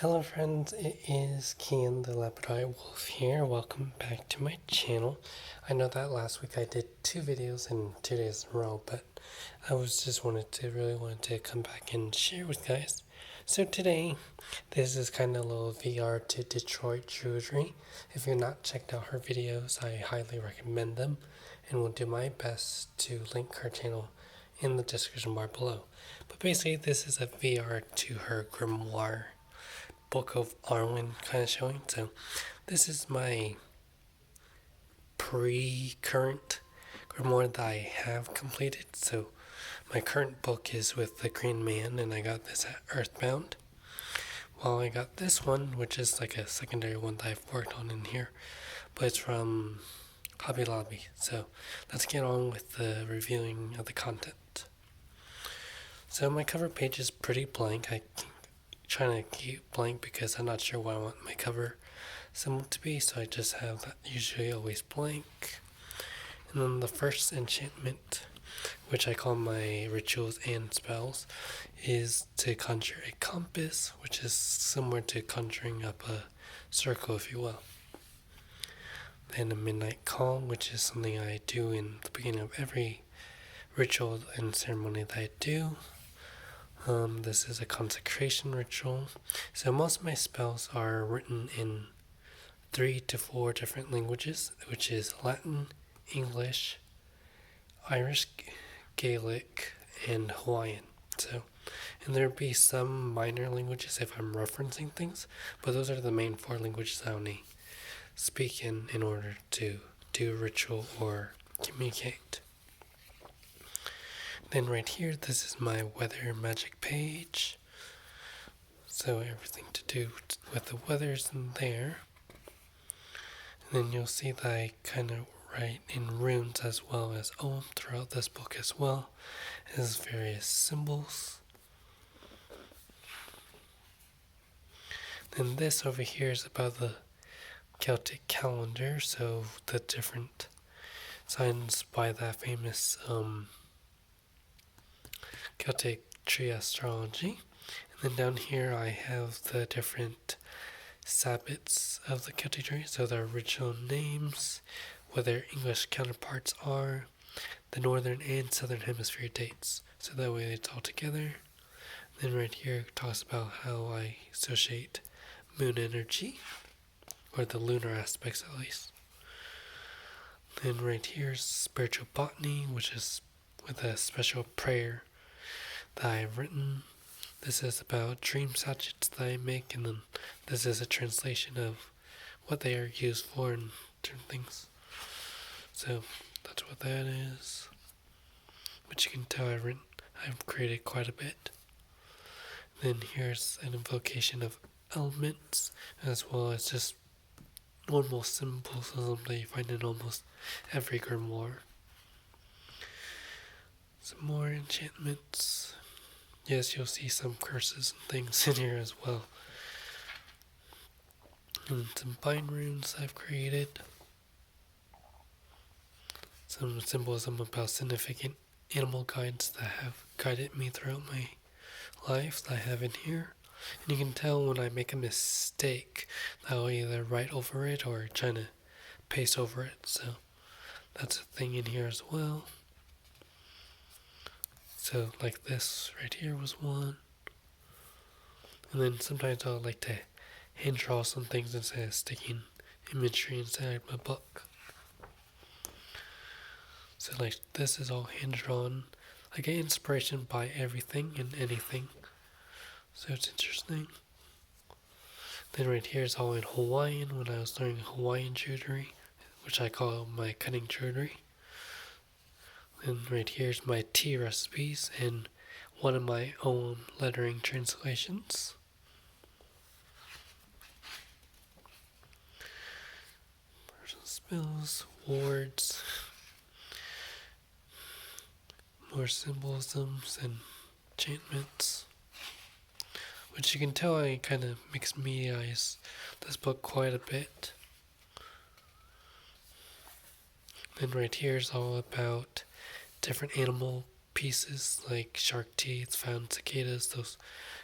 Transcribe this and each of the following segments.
Hello friends, it is Kian the Labrador Wolf here. Welcome back to my channel. I know that last week I did 2 videos in 2 days in a row, but I really wanted to come back and share with you guys. So today, this is kind of a little VR to Detroit Druidry. If you've not checked out her videos, I highly recommend them and will do my best to link her channel in the description bar below. But basically, this is a VR to her Grimoire Book of Arwen kind of showing. So this is my current grimoire that I have completed. So my current book is with the Green Man, and I got this at Earthbound. While I got this one, which is like a secondary one that I've worked on in here, but it's from Hobby Lobby. So let's get on with the reviewing of the content. So my cover page is pretty blank. I trying to keep blank because I'm not sure what I want my cover symbol to be, so I just have that usually always blank. And then the first enchantment, which I call my rituals and spells, is to conjure a compass, which is similar to conjuring up a circle, if you will. Then a midnight call, which is something I do in the beginning of every ritual and ceremony that I do. This is a consecration ritual. So most of my spells are written in 3 to 4 different languages, which is Latin, English, Irish, Gaelic, and Hawaiian. And there'd be some minor languages if I'm referencing things, but those are the main 4 languages I only speak in order to do ritual or communicate. Then right here, this is my weather magic page. So everything to do with the weather's in there. And then you'll see that I kind of write in runes as well as Ogham throughout this book as well, as various symbols. Then this over here is about the Celtic calendar, so the different signs by that famous Celtic tree astrology. And then down here I have the different sabbats of the Celtic tree, so their original names, what their English counterparts are, the northern and southern hemisphere dates, so that way it's all together. Then right here it talks about how I associate moon energy, or the lunar aspects at least. Then right here is spiritual botany, which is with a special prayer that I've written. This is about dream sachets that I make, and then this is a translation of what they are used for and different things. So that's what that is. But you can tell I've created quite a bit. Then here's an invocation of elements, as well as just normal symbolism that you find in almost every grimoire. Some more enchantments. Yes, you'll see some curses and things in here as well. And some bind runes I've created. Some symbolism about significant animal guides that have guided me throughout my life that I have in here. And you can tell when I make a mistake, I'll either write over it or try to paste over it. So that's a thing in here as well. So like this right here was one. And then sometimes I'll like to hand draw some things instead of sticking imagery inside my book. So like this is all hand drawn. I get inspiration by everything and anything. So it's interesting. Then right here is all in Hawaiian when I was learning Hawaiian Druidry, which I call my cutting Druidry. And right here's my tea recipes and one of my own lettering translations. Spells, wards, more symbolisms and enchantments. Which you can tell I kind of mixed mediaize this book quite a bit. Then right here is all about different animal pieces like shark teeth, found cicadas, those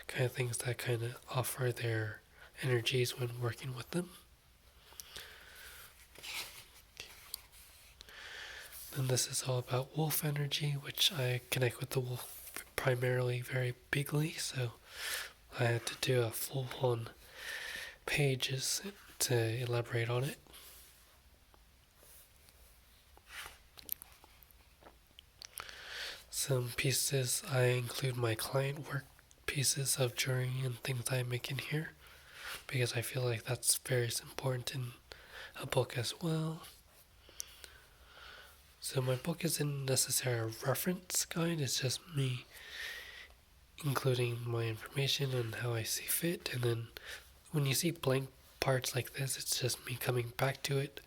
kind of things that kind of offer their energies when working with them. Then this is all about wolf energy, which I connect with the wolf primarily very bigly, so I had to do a full-on pages to elaborate on it. Some pieces I include my client work pieces of jewelry and things I make in here because I feel like that's very important in a book as well. So my book isn't necessarily a reference guide, it's just me including my information and how I see fit, and then when you see blank parts like this, it's just me coming back to it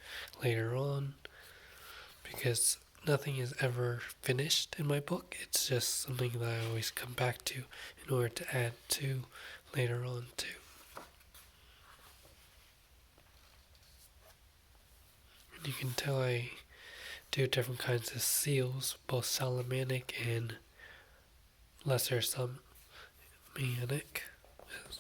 later on because nothing is ever finished in my book. It's just something that I always come back to in order to add to later on too. And you can tell I do different kinds of seals, both salamanic and lesser salamanic. Yes.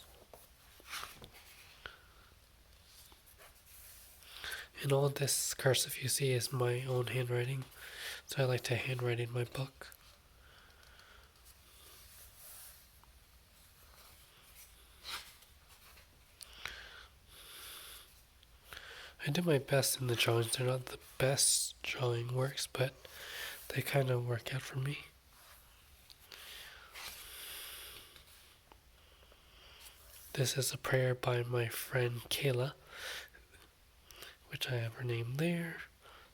And all this cursive you see is my own handwriting, so I like to handwrite in my book. I do my best in the drawings. They're not the best drawing works, but they kind of work out for me. This is a prayer by my friend Kayla, which I have her name there,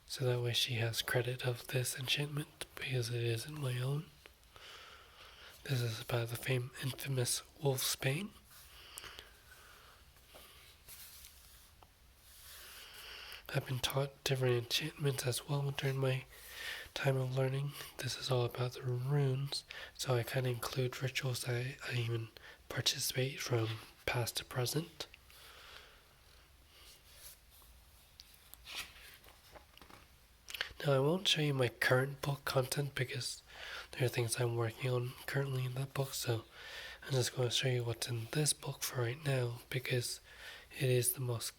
so that way she has credit of this enchantment because it isn't my own. This is about the infamous wolfsbane. I've been taught different enchantments as well during my time of learning. This is all about the runes, so I kind of include rituals that I even participate from past to present. Now I won't show you my current book content because there are things I'm working on currently in that book, so I'm just going to show you what's in this book for right now because it is the most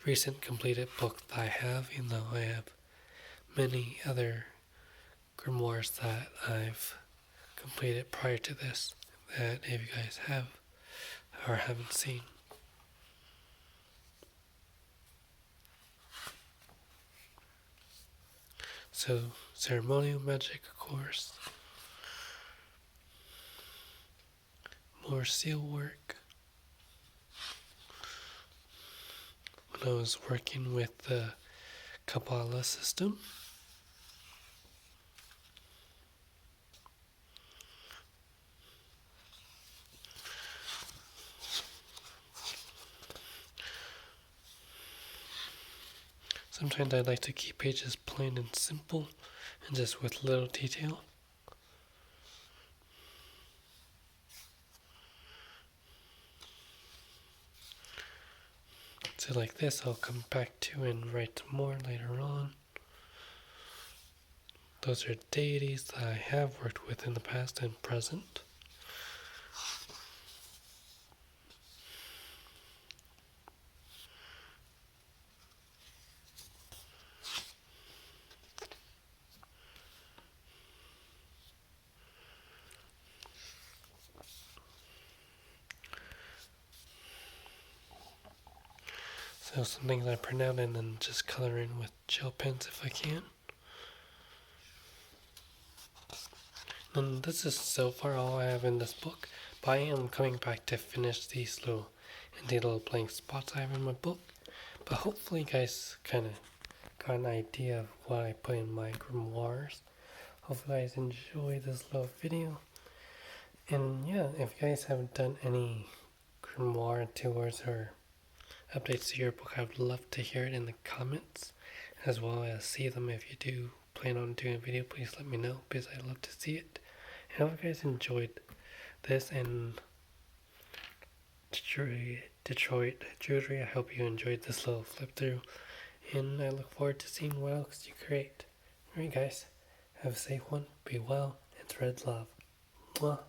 recent completed book that I have, even though I have many other grimoires that I've completed prior to this that if you guys have or haven't seen. So, ceremonial magic, of course. More seal work. When I was working with the Kabbalah system, sometimes I like to keep pages plain and simple and just with little detail. So like this I'll come back to and write more later on. Those are deities that I have worked with in the past and present. So some things I print out and then just color in with gel pens if I can. And this is so far all I have in this book, but I am coming back to finish these little blank spots I have in my book. But hopefully you guys kind of got an idea of what I put in my grimoires. Hopefully you guys enjoy this little video. And yeah, if you guys haven't done any grimoire tours or updates to your book, I would love to hear it in the comments, as well as see them. If you do plan on doing a video, please let me know because I'd love to see it. And I hope you guys enjoyed this and Detroit Druidry. I hope you enjoyed this little flip through, and I look forward to seeing what else you create. Alright guys, have a safe one, be well, and spread love. Mwah.